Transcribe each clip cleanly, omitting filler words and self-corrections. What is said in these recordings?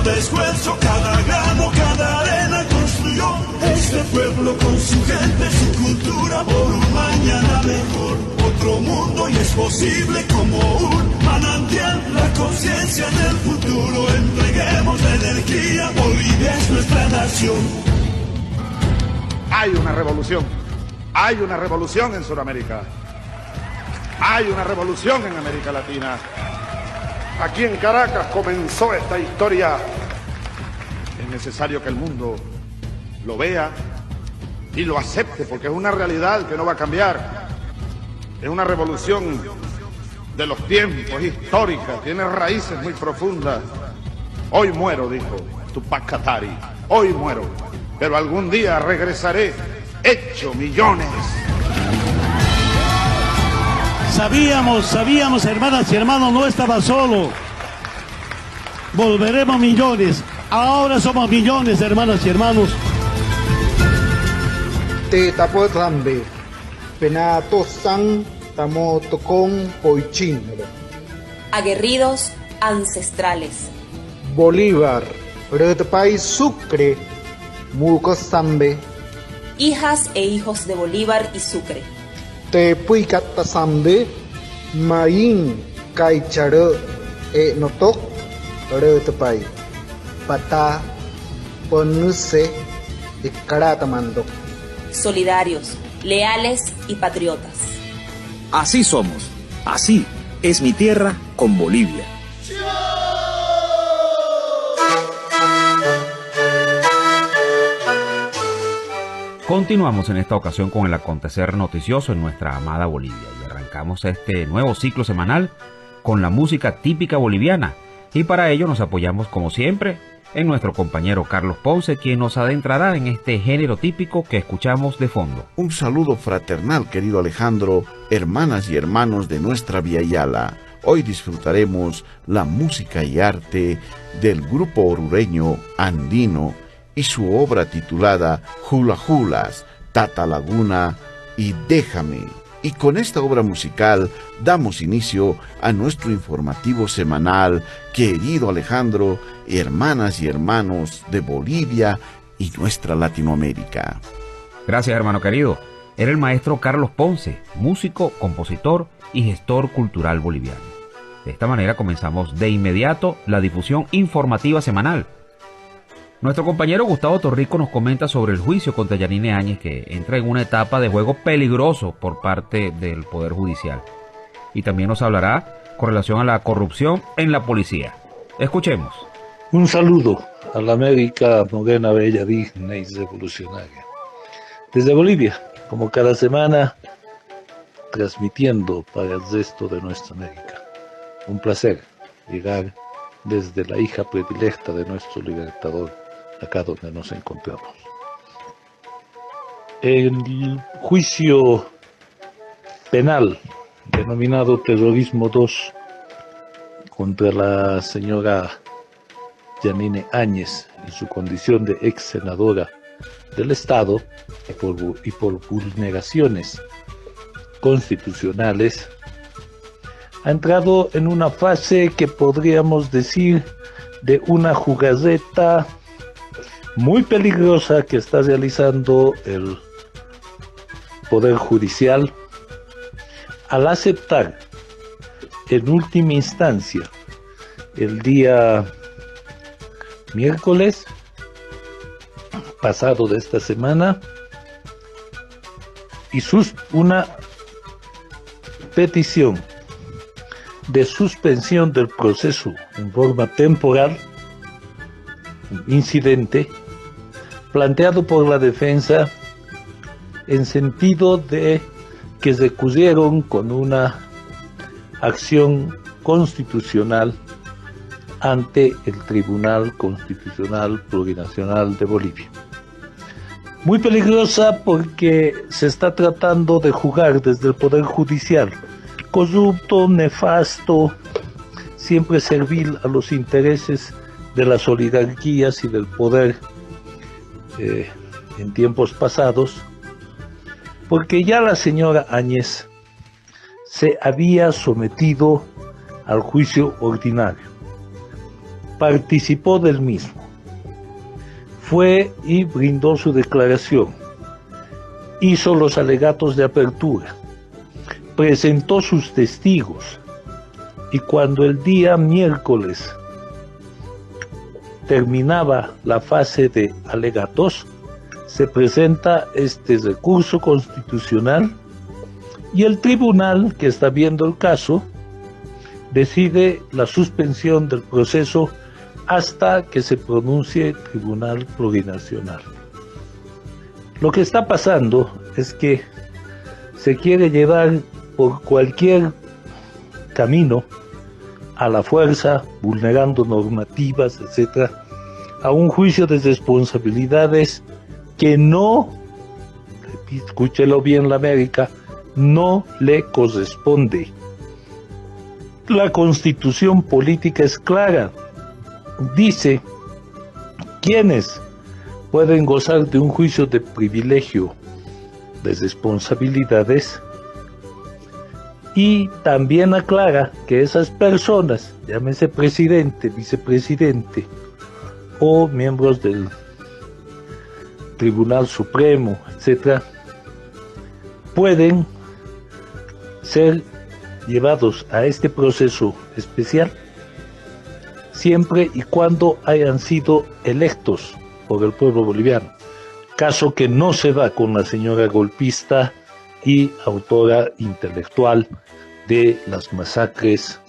cada esfuerzo, cada grano, cada arena construyó este pueblo con su gente, su cultura por un mañana mejor. Otro mundo y es posible como un manantial, la conciencia del futuro. Entreguemos la energía, Bolivia es nuestra nación. Hay una revolución en Sudamérica, hay una revolución en América Latina. Aquí en Caracas comenzó esta historia. Es necesario que el mundo lo vea y lo acepte, porque es una realidad que no va a cambiar. Es una revolución de los tiempos, histórica, tiene raíces muy profundas. Hoy muero, dijo Tupac Katari, hoy muero, pero algún día regresaré hecho millones. Sabíamos, hermanas y hermanos, no estaba solo. Volveremos millones. Ahora somos millones, hermanas y hermanos. Te tapo tambe, penato san, tamo tocón poichinero. Aguerridos ancestrales. Bolívar, Redpay Sucre, Mucos Zambe. Hijas e hijos de Bolívar y Sucre. Te puicata Zambe, Maín, Caicharo, Notok, Redpay. Pata, Ponuse, y Caratamando. Solidarios, leales y patriotas. Así somos, así es mi tierra con Bolivia. Continuamos en esta ocasión con el acontecer noticioso en nuestra amada Bolivia y arrancamos este nuevo ciclo semanal con la música típica boliviana y para ello nos apoyamos como siempre en nuestro compañero Carlos Ponce, quien nos adentrará en este género típico que escuchamos de fondo. Un saludo fraternal, querido Alejandro, hermanas y hermanos de nuestra Via Yala. Hoy disfrutaremos la música y arte del grupo orureño andino y su obra titulada Hula Hulas, Tata Laguna y Déjame. Y con esta obra musical damos inicio a nuestro informativo semanal, querido Alejandro, hermanas y hermanos de Bolivia y nuestra Latinoamérica. Gracias, hermano querido. Era el maestro Carlos Ponce, músico, compositor y gestor cultural boliviano. De esta manera comenzamos de inmediato la difusión informativa semanal. Nuestro compañero Gustavo Torrico nos comenta sobre el juicio contra Yanine Áñez, que entra en una etapa de juego peligroso por parte del Poder Judicial. Y también nos hablará con relación a la corrupción en la policía. Escuchemos. Un saludo a la América moderna, bella, digna y revolucionaria. Desde Bolivia, como cada semana, transmitiendo para el resto de nuestra América. Un placer llegar desde la hija predilecta de nuestro libertador, acá donde nos encontramos. El juicio penal denominado Terrorismo 2 contra la señora Yanine Áñez en su condición de ex senadora del Estado y por vulneraciones constitucionales ha entrado en una fase que podríamos decir de una jugarreta muy peligrosa que está realizando el Poder Judicial al aceptar en última instancia el día miércoles pasado de esta semana y una petición de suspensión del proceso en forma temporal, un incidente planteado por la defensa en sentido de que recurrieron con una acción constitucional ante el Tribunal Constitucional Plurinacional de Bolivia. Muy peligrosa porque se está tratando de jugar desde el Poder Judicial, corrupto, nefasto, siempre servil a los intereses de las oligarquías y del poder en tiempos pasados, porque ya la señora Áñez se había sometido al juicio ordinario. participó del mismo. Fue y brindó su declaración, hizo los alegatos de apertura, presentó sus testigos, y cuando el día miércoles terminaba la fase de alegatos, se presenta este recurso constitucional y el tribunal que está viendo el caso decide la suspensión del proceso hasta que se pronuncie el Tribunal Plurinacional. Lo que está pasando es que se quiere llevar por cualquier camino a la fuerza, vulnerando normativas, etc., a un juicio de responsabilidades que no, escúchelo bien la América, no le corresponde. La Constitución política es clara, dice quiénes pueden gozar de un juicio de privilegio de responsabilidades, y también aclara que esas personas, llámese presidente, vicepresidente o miembros del Tribunal Supremo, etc., pueden ser llevados a este proceso especial siempre y cuando hayan sido electos por el pueblo boliviano, caso que no se da con la señora golpista y autora intelectual de las masacres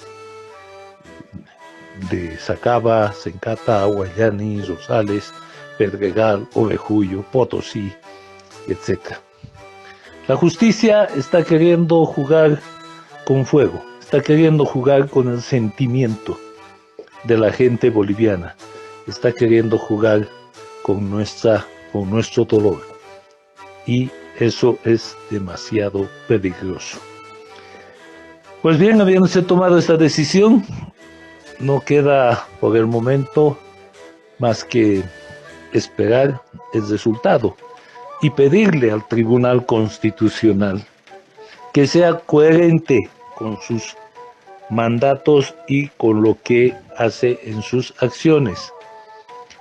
de Sacaba, Sencata, Guayani, Rosales, Pedregal, Ovejuyo, Potosí, etc. La justicia está queriendo jugar con fuego, está queriendo jugar con el sentimiento de la gente boliviana, está queriendo jugar con nuestro dolor, y eso es demasiado peligroso. Pues bien, habiéndose tomado esta decisión, no queda por el momento más que esperar el resultado y pedirle al Tribunal Constitucional que sea coherente con sus mandatos y con lo que hace en sus acciones.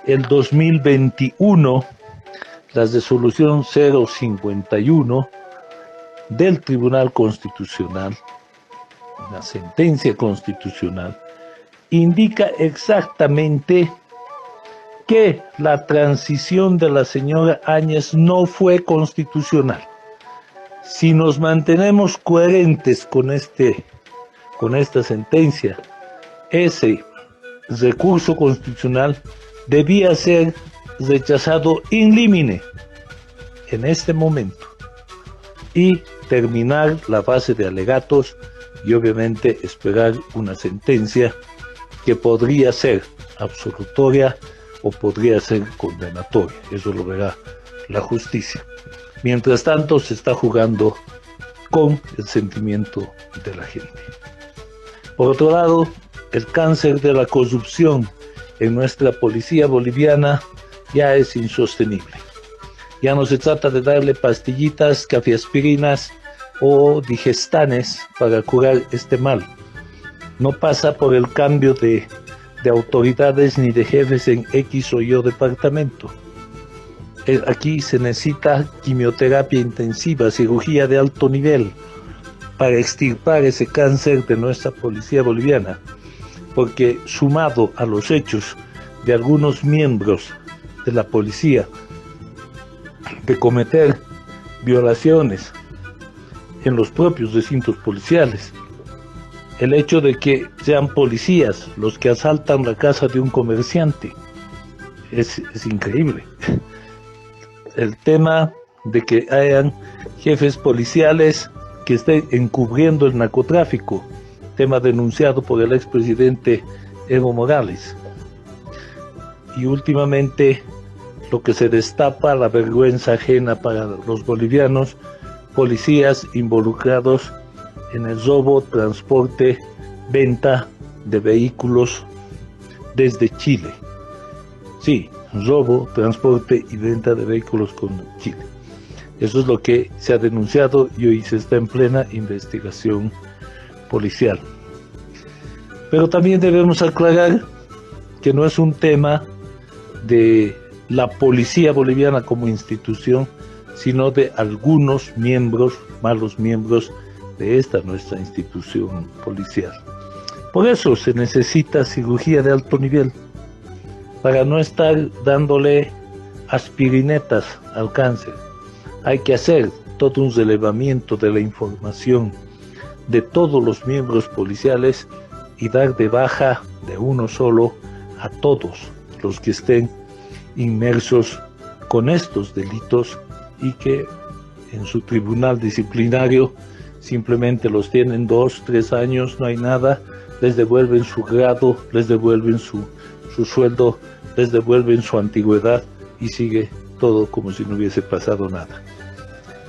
El 2021, la resolución 051 del Tribunal Constitucional, la sentencia constitucional, indica exactamente que la transición de la señora Áñez no fue constitucional. Si nos mantenemos coherentes con esta sentencia, ese recurso constitucional debía ser rechazado in limine en este momento y terminar la fase de alegatos y obviamente esperar una sentencia que podría ser absolutoria o podría ser condenatoria. Eso lo verá la justicia. Mientras tanto, se está jugando con el sentimiento de la gente. Por otro lado, el cáncer de la corrupción en nuestra policía boliviana ya es insostenible. Ya no se trata de darle pastillitas, cafeaspirinas o digestanes para curar este mal. No pasa por el cambio de autoridades ni de jefes en X o Y departamento. Aquí se necesita quimioterapia intensiva, cirugía de alto nivel para extirpar ese cáncer de nuestra policía boliviana, porque sumado a los hechos de algunos miembros de la policía de cometer violaciones en los propios recintos policiales, el hecho de que sean policías los que asaltan la casa de un comerciante es increíble. El tema de que hayan jefes policiales que estén encubriendo el narcotráfico, tema denunciado por el expresidente Evo Morales. Y últimamente lo que se destapa, la vergüenza ajena para los bolivianos, policías involucrados en el robo, transporte, venta de vehículos desde Chile. Sí, robo, transporte y venta de vehículos con Chile. Eso es lo que se ha denunciado y hoy se está en plena investigación policial. Pero también debemos aclarar que no es un tema de la policía boliviana como institución, sino de algunos miembros, malos miembros de esta nuestra institución policial. Por eso se necesita cirugía de alto nivel, para no estar dándole aspirinetas al cáncer. Hay que hacer todo un relevamiento de la información de todos los miembros policiales y dar de baja de uno solo a todos los que estén inmersos con estos delitos y que en su tribunal disciplinario simplemente los tienen 2, 3 años, no hay nada, les devuelven su grado, les devuelven su sueldo, les devuelven su antigüedad y sigue todo como si no hubiese pasado nada.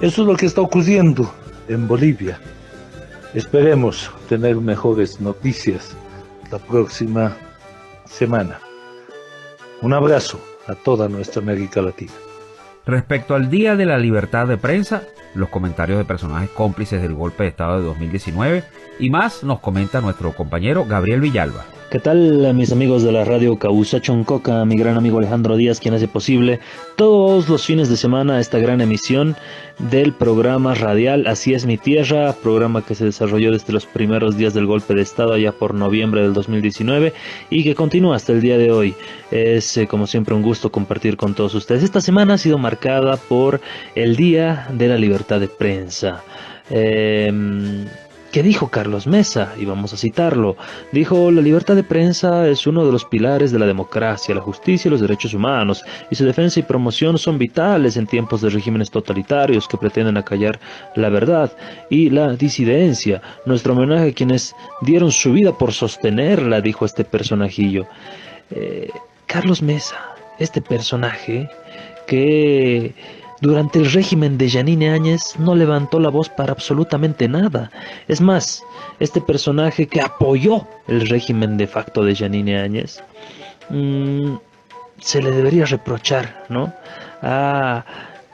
Eso es lo que está ocurriendo en Bolivia. Esperemos tener mejores noticias la próxima semana. Un abrazo a toda nuestra América Latina. Respecto al Día de la Libertad de Prensa, los comentarios de personajes cómplices del golpe de Estado de 2019 y más nos comenta nuestro compañero Gabriel Villalba. ¿Qué tal, mis amigos de la radio Causa Choncoca? Mi gran amigo Alejandro Díaz, quien hace posible todos los fines de semana esta gran emisión del programa radial Así es mi tierra, programa que se desarrolló desde los primeros días del golpe de Estado allá por noviembre del 2019 y que continúa hasta el día de hoy. Es como siempre un gusto compartir con todos ustedes. Esta semana ha sido marcada por el Día de la Libertad de Prensa. ¿Qué dijo Carlos Mesa? Y vamos a citarlo. Dijo: la libertad de prensa es uno de los pilares de la democracia, la justicia y los derechos humanos, y su defensa y promoción son vitales en tiempos de regímenes totalitarios que pretenden acallar la verdad y la disidencia. Nuestro homenaje a quienes dieron su vida por sostenerla, dijo este personajillo. Carlos Mesa, este personaje que durante el régimen de Yanine Áñez no levantó la voz para absolutamente nada. Es más, este personaje que apoyó el régimen de facto de Yanine Áñez, se le debería reprochar, ¿no?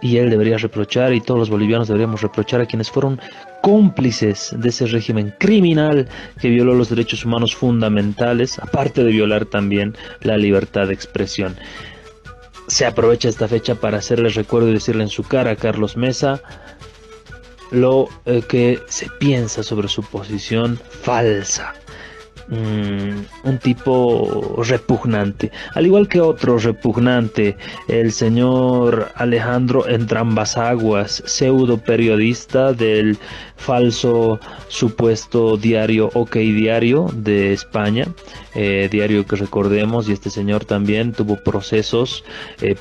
Y él debería reprochar, y todos los bolivianos deberíamos reprochar a quienes fueron cómplices de ese régimen criminal que violó los derechos humanos fundamentales, aparte de violar también la libertad de expresión. Se aprovecha esta fecha para hacerle recuerdo y decirle en su cara a Carlos Mesa lo que se piensa sobre su posición falsa. Un tipo repugnante, al igual que otro repugnante, el señor Alejandro Entrambasaguas, pseudo periodista del falso supuesto diario OK Diario de España, diario que recordemos, y este señor también tuvo procesos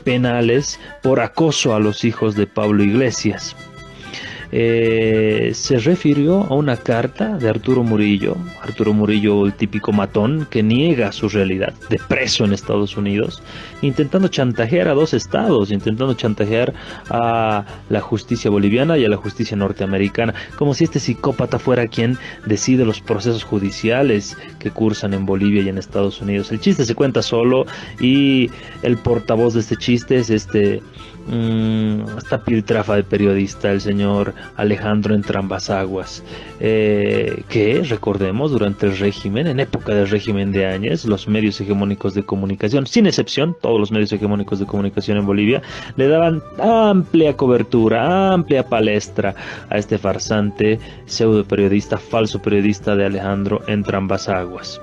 penales por acoso a los hijos de Pablo Iglesias. Se refirió a una carta de Arturo Murillo, el típico matón que niega su realidad de preso en Estados Unidos, intentando chantajear a dos estados, intentando chantajear a la justicia boliviana y a la justicia norteamericana, como si este psicópata fuera quien decide los procesos judiciales que cursan en Bolivia y en Estados Unidos. El chiste se cuenta solo y el portavoz de este chiste es esta piltrafa de periodista, el señor Alejandro Entrambasaguas, que recordemos durante el régimen, en época del régimen de Áñez, los medios hegemónicos de comunicación, sin excepción, todos los medios hegemónicos de comunicación en Bolivia le daban amplia cobertura, amplia palestra a este farsante pseudo periodista, falso periodista de Alejandro Entrambasaguas.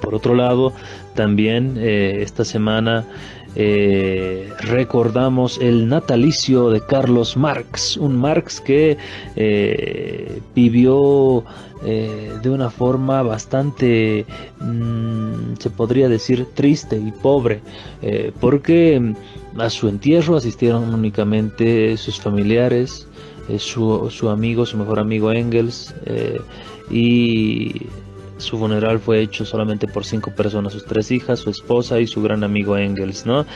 Por otro lado, también esta semana recordamos el natalicio de Carlos Marx, un Marx que vivió de una forma bastante, se podría decir, triste y pobre, porque a su entierro asistieron únicamente sus familiares, su amigo, su mejor amigo Engels, y su funeral fue hecho solamente por 5 personas, sus 3 hijas, su esposa y su gran amigo Engels, ¿no?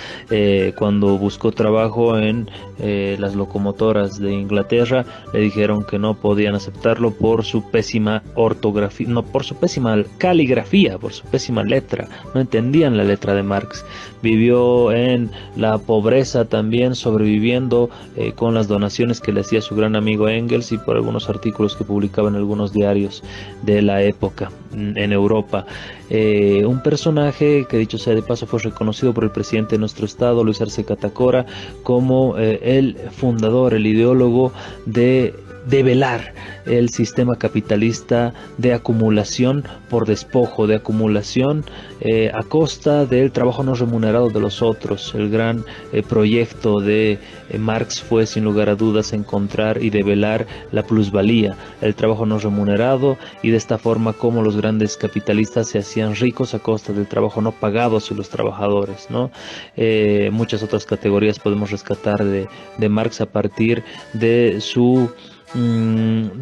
Cuando buscó trabajo en las locomotoras de Inglaterra, le dijeron que no podían aceptarlo por su pésima ortografía, no, por su pésima caligrafía, por su pésima letra, no entendían la letra de Marx. Vivió en la pobreza también, sobreviviendo con las donaciones que le hacía su gran amigo Engels y por algunos artículos que publicaba en algunos diarios de la época. en Europa. Un personaje que, dicho sea de paso, fue reconocido por el presidente de nuestro estado, Luis Arce Catacora, como el fundador, el ideólogo de develar el sistema capitalista de acumulación por despojo, de acumulación a costa del trabajo no remunerado de los otros. El gran proyecto de Marx fue, sin lugar a dudas, encontrar y develar la plusvalía, el trabajo no remunerado, y de esta forma como los grandes capitalistas se hacían ricos a costa del trabajo no pagado hacia los trabajadores, ¿no? Muchas otras categorías podemos rescatar de Marx a partir de su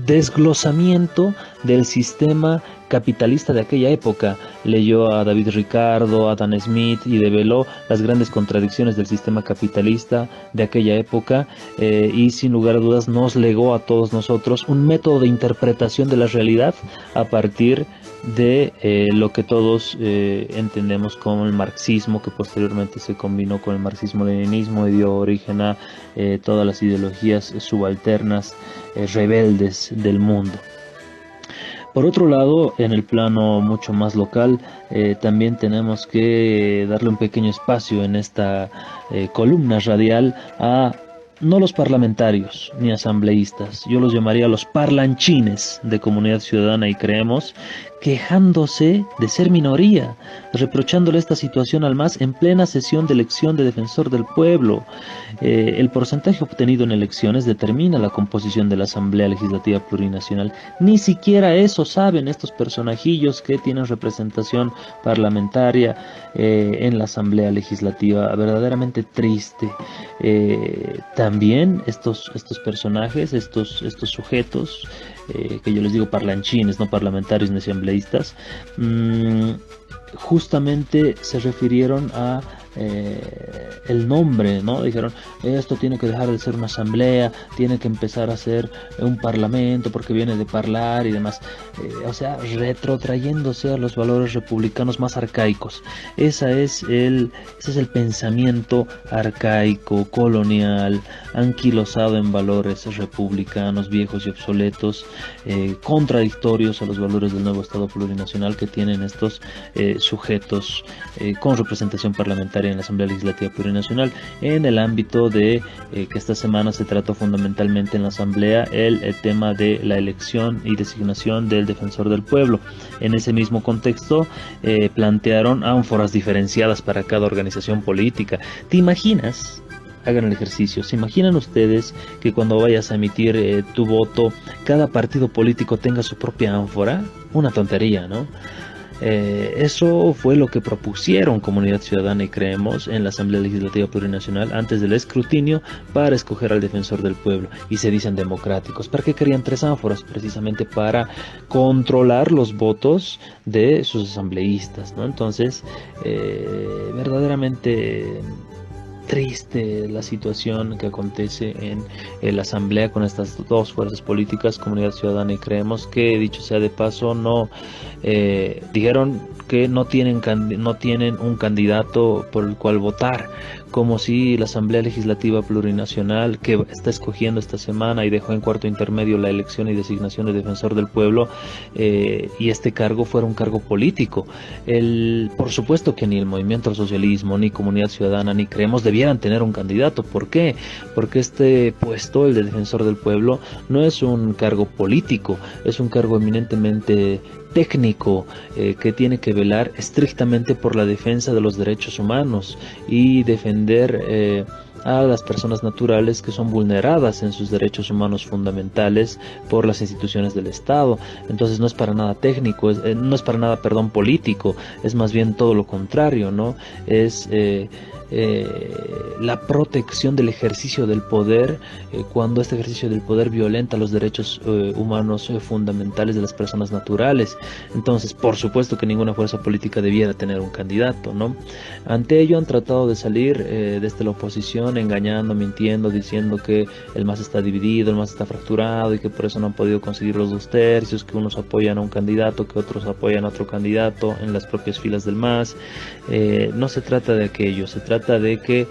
desglosamiento del sistema capitalista de aquella época. Leyó a David Ricardo, a Adam Smith, y develó las grandes contradicciones del sistema capitalista de aquella época, y sin lugar a dudas nos legó a todos nosotros un método de interpretación de la realidad a partir de lo que todos entendemos como el marxismo, que posteriormente se combinó con el marxismo-leninismo y dio origen a todas las ideologías subalternas rebeldes del mundo. Por otro lado, en el plano mucho más local, también tenemos que darle un pequeño espacio en esta columna radial a no los parlamentarios ni asambleístas, yo los llamaría los parlanchines de Comunidad Ciudadana y Creemos, quejándose de ser minoría, reprochándole esta situación al MAS en plena sesión de elección de defensor del pueblo. El porcentaje obtenido en elecciones determina la composición de la Asamblea Legislativa Plurinacional. Ni siquiera eso saben estos personajillos que tienen representación parlamentaria en la Asamblea Legislativa. Verdaderamente triste. También estos personajes, estos sujetos, que yo les digo parlanchines, no parlamentarios ni asambleístas, justamente se refirieron a el nombre, ¿no? Dijeron, esto tiene que dejar de ser una asamblea, tiene que empezar a ser un parlamento porque viene de hablar y demás, o sea, retrotrayéndose a los valores republicanos más arcaicos. Ese es el pensamiento arcaico, colonial, anquilosado en valores republicanos viejos y obsoletos, contradictorios a los valores del nuevo Estado plurinacional que tienen estos sujetos con representación parlamentaria en la Asamblea Legislativa Plurinacional. En el ámbito de que esta semana se trató fundamentalmente en la Asamblea el tema de la elección y designación del defensor del pueblo. En ese mismo contexto plantearon ánforas diferenciadas para cada organización política. ¿Te imaginas? Hagan el ejercicio. ¿Se imaginan ustedes que cuando vayas a emitir tu voto, cada partido político tenga su propia ánfora? Una tontería, ¿no? Eso fue lo que propusieron Comunidad Ciudadana y Creemos en la Asamblea Legislativa Plurinacional antes del escrutinio para escoger al defensor del pueblo, y se dicen democráticos. ¿Para qué querían 3 ánforas? Precisamente para controlar los votos de sus asambleístas, ¿no? Entonces, verdaderamente triste la situación que acontece en la Asamblea con estas dos fuerzas políticas, Comunidad Ciudadana y Creemos, que, dicho sea de paso, no dijeron que no tienen un candidato por el cual votar, como si la Asamblea Legislativa Plurinacional, que está escogiendo esta semana y dejó en cuarto intermedio la elección y designación de defensor del pueblo, y este cargo fuera un cargo político. Por supuesto que ni el Movimiento al Socialismo, ni Comunidad Ciudadana, ni Creemos debieran tener un candidato. ¿Por qué? Porque este puesto, el de defensor del pueblo, no es un cargo político, es un cargo eminentemente técnico, que tiene que velar estrictamente por la defensa de los derechos humanos y defender a las personas naturales que son vulneradas en sus derechos humanos fundamentales por las instituciones del Estado. Entonces no es para nada técnico, no es para nada, político, es más bien todo lo contrario, ¿no? Es la protección del ejercicio del poder cuando este ejercicio del poder violenta los derechos humanos fundamentales de las personas naturales. Entonces, por supuesto que ninguna fuerza política debiera tener un candidato, ¿no? Ante ello han tratado de salir desde la oposición engañando, mintiendo, diciendo que el MAS está dividido, el MAS está fracturado y que por eso no han podido conseguir los 2/3, que unos apoyan a un candidato, que otros apoyan a otro candidato en las propias filas del MAS. No se trata de aquello, se trata de que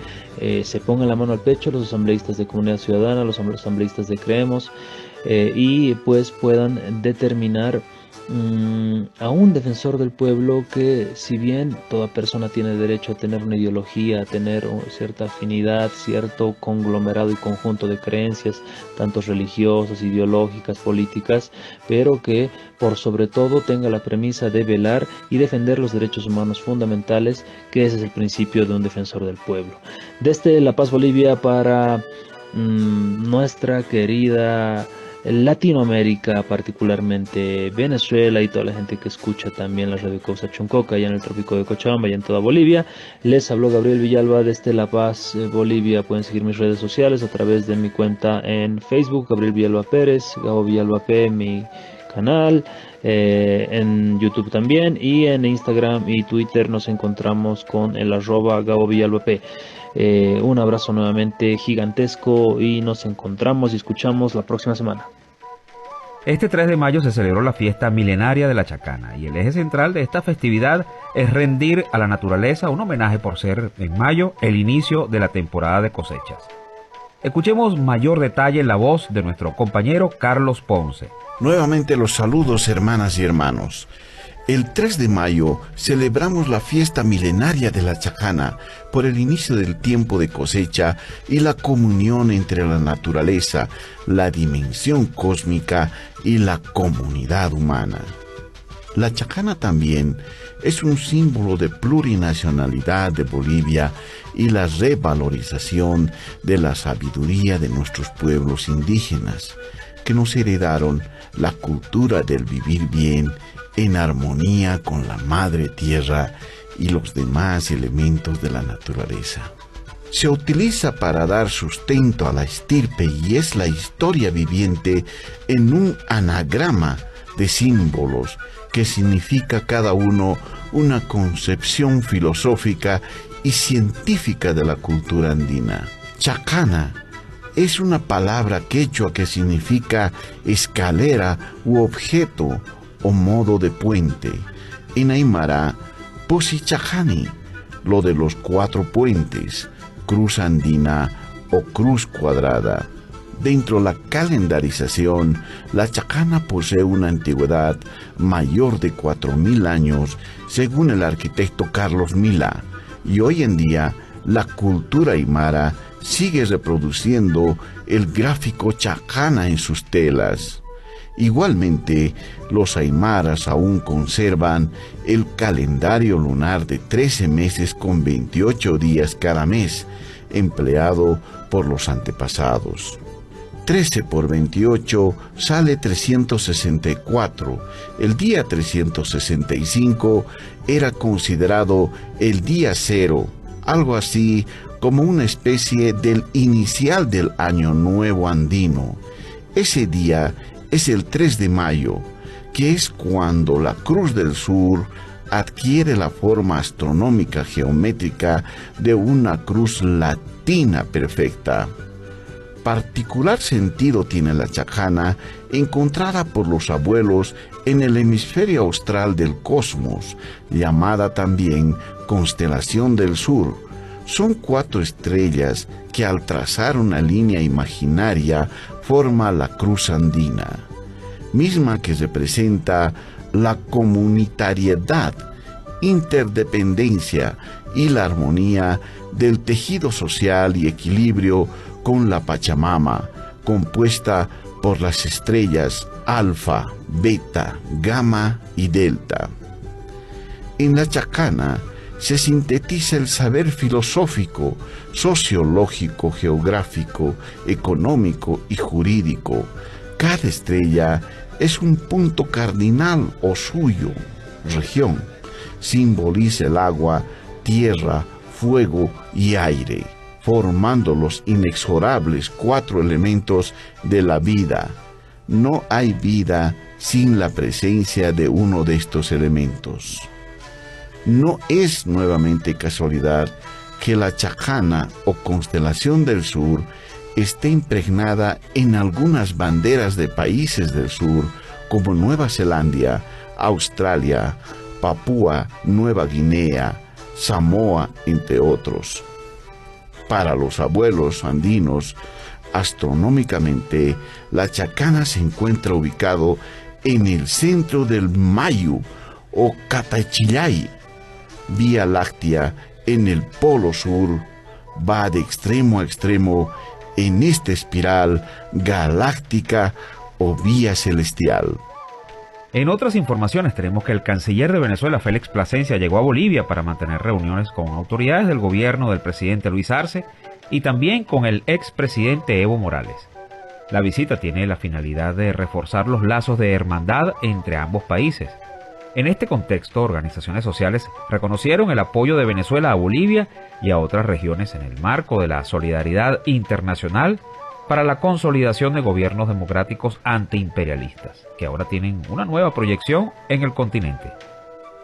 se pongan la mano al pecho los asambleístas de Comunidad Ciudadana, los asambleístas de Creemos, y pues puedan determinar a un defensor del pueblo que, si bien toda persona tiene derecho a tener una ideología, a tener cierta afinidad, cierto conglomerado y conjunto de creencias, tanto religiosas, ideológicas, políticas, pero que por sobre todo tenga la premisa de velar y defender los derechos humanos fundamentales, que ese es el principio de un defensor del pueblo. Desde La Paz, Bolivia, para nuestra querida Latinoamérica, particularmente Venezuela y toda la gente que escucha también la Radio Causa Chuncoca allá en el trópico de Cochabamba y en toda Bolivia. Les habló Gabriel Villalba desde La Paz, Bolivia. Pueden seguir mis redes sociales a través de mi cuenta en Facebook, Gabriel Villalba Pérez, Gabo Villalba P, mi canal, en YouTube también, y en Instagram y Twitter nos encontramos con el @Gabo Villalba P. Un abrazo nuevamente gigantesco y nos encontramos y escuchamos la próxima semana. Este 3 de mayo se celebró la fiesta milenaria de la Chacana y el eje central de esta festividad es rendir a la naturaleza un homenaje por ser en mayo el inicio de la temporada de cosechas. Escuchemos mayor detalle en la voz de nuestro compañero Carlos Ponce. Nuevamente los saludos, hermanas y hermanos. El 3 de mayo celebramos la fiesta milenaria de la Chacana por el inicio del tiempo de cosecha y la comunión entre la naturaleza, la dimensión cósmica y la comunidad humana. La Chacana también es un símbolo de plurinacionalidad de Bolivia y la revalorización de la sabiduría de nuestros pueblos indígenas, que nos heredaron la cultura del vivir bien en armonía con la madre tierra y los demás elementos de la naturaleza. Se utiliza para dar sustento a la estirpe y es la historia viviente en un anagrama de símbolos que significa cada uno una concepción filosófica y científica de la cultura andina. Chacana es una palabra quechua que significa escalera u objeto o modo de puente. En aymara, Posichajani, lo de los 4 puentes, cruz andina o cruz cuadrada. Dentro de la calendarización, la Chacana posee una antigüedad mayor de 4.000 años, según el arquitecto Carlos Mila, y hoy en día la cultura aymara sigue reproduciendo el gráfico Chacana en sus telas. Igualmente, los aymaras aún conservan el calendario lunar de 13 meses con 28 días cada mes, empleado por los antepasados. 13 por 28 sale 364. El día 365 era considerado el día cero, algo así como una especie del inicial del año nuevo andino. Ese día es el 3 de mayo, que es cuando la Cruz del Sur adquiere la forma astronómica geométrica de una cruz latina perfecta. Particular sentido tiene la Chacana, encontrada por los abuelos en el hemisferio austral del cosmos, llamada también constelación del sur. Son 4 estrellas que al trazar una línea imaginaria forma la cruz andina, misma que representa la comunitariedad, interdependencia y la armonía del tejido social y equilibrio con la Pachamama, compuesta por las estrellas alfa, beta, gamma y delta. En la Chacana se sintetiza el saber filosófico, sociológico, geográfico, económico y jurídico. Cada estrella es un punto cardinal o suyo, región. Simboliza el agua, tierra, fuego y aire, formando los inexorables 4 elementos de la vida. No hay vida sin la presencia de uno de estos elementos. No es nuevamente casualidad que la Chacana o constelación del sur esté impregnada en algunas banderas de países del sur como Nueva Zelanda, Australia, Papúa Nueva Guinea, Samoa, entre otros. Para los abuelos andinos, astronómicamente, la Chacana se encuentra ubicado en el centro del Mayu o Catachillay. Vía Láctea en el Polo Sur va de extremo a extremo en esta espiral galáctica o vía celestial. En otras informaciones tenemos que el canciller de Venezuela, Félix Plasencia, llegó a Bolivia para mantener reuniones con autoridades del gobierno del presidente Luis Arce y también con el expresidente Evo Morales. La visita tiene la finalidad de reforzar los lazos de hermandad entre ambos países. En este contexto, organizaciones sociales reconocieron el apoyo de Venezuela a Bolivia y a otras regiones en el marco de la solidaridad internacional para la consolidación de gobiernos democráticos antiimperialistas, que ahora tienen una nueva proyección en el continente.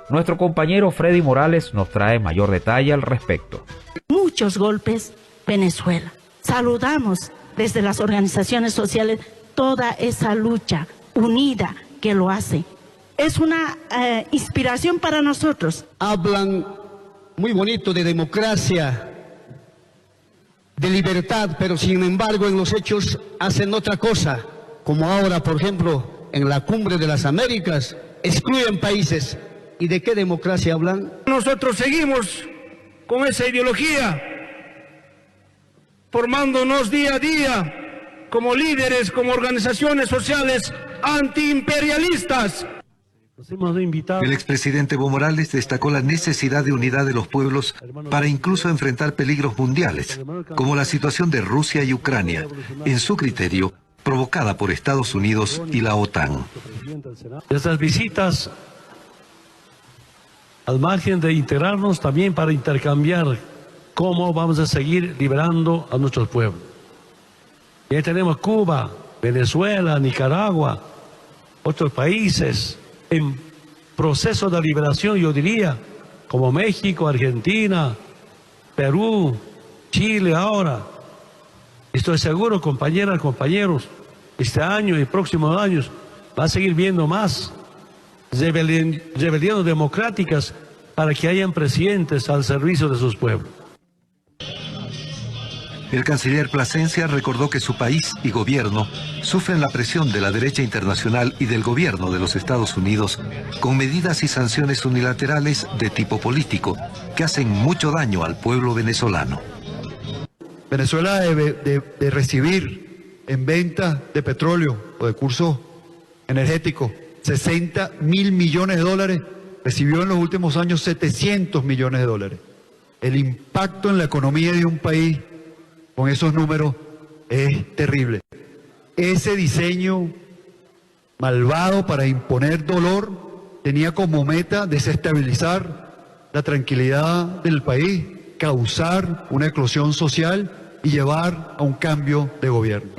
Nuestro compañero Freddy Morales nos trae mayor detalle al respecto. Muchos golpes, Venezuela. Saludamos desde las organizaciones sociales toda esa lucha unida que lo hace. Es una inspiración para nosotros. Hablan muy bonito de democracia, de libertad, pero sin embargo en los hechos hacen otra cosa, como ahora, por ejemplo, en la Cumbre de las Américas, excluyen países. ¿Y de qué democracia hablan? Nosotros seguimos con esa ideología, formándonos día a día como líderes, como organizaciones sociales antiimperialistas. El expresidente Evo Morales destacó la necesidad de unidad de los pueblos para incluso enfrentar peligros mundiales, como la situación de Rusia y Ucrania, en su criterio, provocada por Estados Unidos y la OTAN. Estas visitas, al margen de integrarnos, también para intercambiar cómo vamos a seguir liberando a nuestros pueblos. Ya tenemos Cuba, Venezuela, Nicaragua, otros países en proceso de liberación, yo diría, como México, Argentina, Perú, Chile ahora. Estoy seguro, compañeras, compañeros, este año y próximos años va a seguir viendo más rebeliones democráticas para que hayan presidentes al servicio de sus pueblos. El canciller Plasencia recordó que su país y gobierno sufren la presión de la derecha internacional y del gobierno de los Estados Unidos con medidas y sanciones unilaterales de tipo político que hacen mucho daño al pueblo venezolano. Venezuela debe de recibir en venta de petróleo o de curso energético 60.000 millones de dólares, recibió en los últimos años 700 millones de dólares. El impacto en la economía de un país con esos números es terrible. Ese diseño malvado para imponer dolor tenía como meta desestabilizar la tranquilidad del país, causar una eclosión social y llevar a un cambio de gobierno.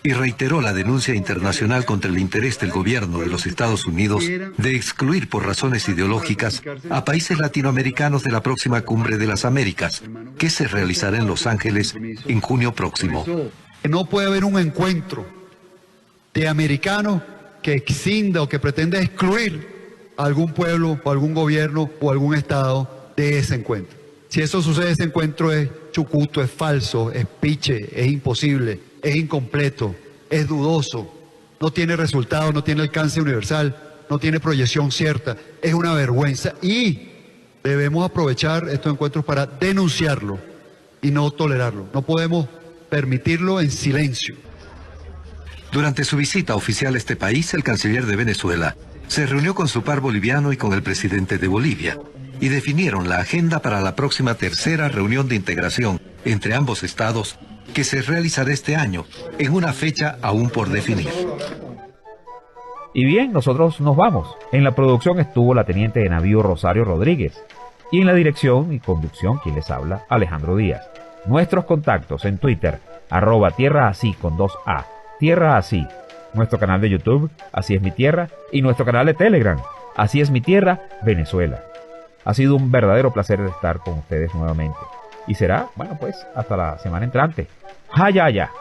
Y reiteró la denuncia internacional contra el interés del gobierno de los Estados Unidos de excluir por razones ideológicas a países latinoamericanos de la próxima Cumbre de las Américas, que se realizará en Los Ángeles en junio próximo. No puede haber un encuentro de americanos que excinda o que pretenda excluir a algún pueblo o algún gobierno o algún estado de ese encuentro. Si eso sucede, ese encuentro es chucuto, es falso, es piche, es imposible, es incompleto, es dudoso, no tiene resultado, no tiene alcance universal, no tiene proyección cierta, es una vergüenza y debemos aprovechar estos encuentros para denunciarlo y no tolerarlo. No podemos permitirlo en silencio. Durante su visita oficial a este país, el canciller de Venezuela se reunió con su par boliviano y con el presidente de Bolivia y definieron la agenda para la próxima tercera reunión de integración entre ambos estados que se realizará este año en una fecha aún por definir. Y bien, nosotros nos vamos. En la producción estuvo la teniente de navío Rosario Rodríguez y en la dirección y conducción quien les habla, Alejandro Díaz. Nuestros contactos en Twitter, @tierraasí con 2A, Tierra Así. Nuestro canal de YouTube, Así es mi tierra, y nuestro canal de Telegram, Así es mi tierra, Venezuela. Ha sido un verdadero placer estar con ustedes nuevamente. Y será, bueno pues, hasta la semana entrante. ¡Jaya, ya!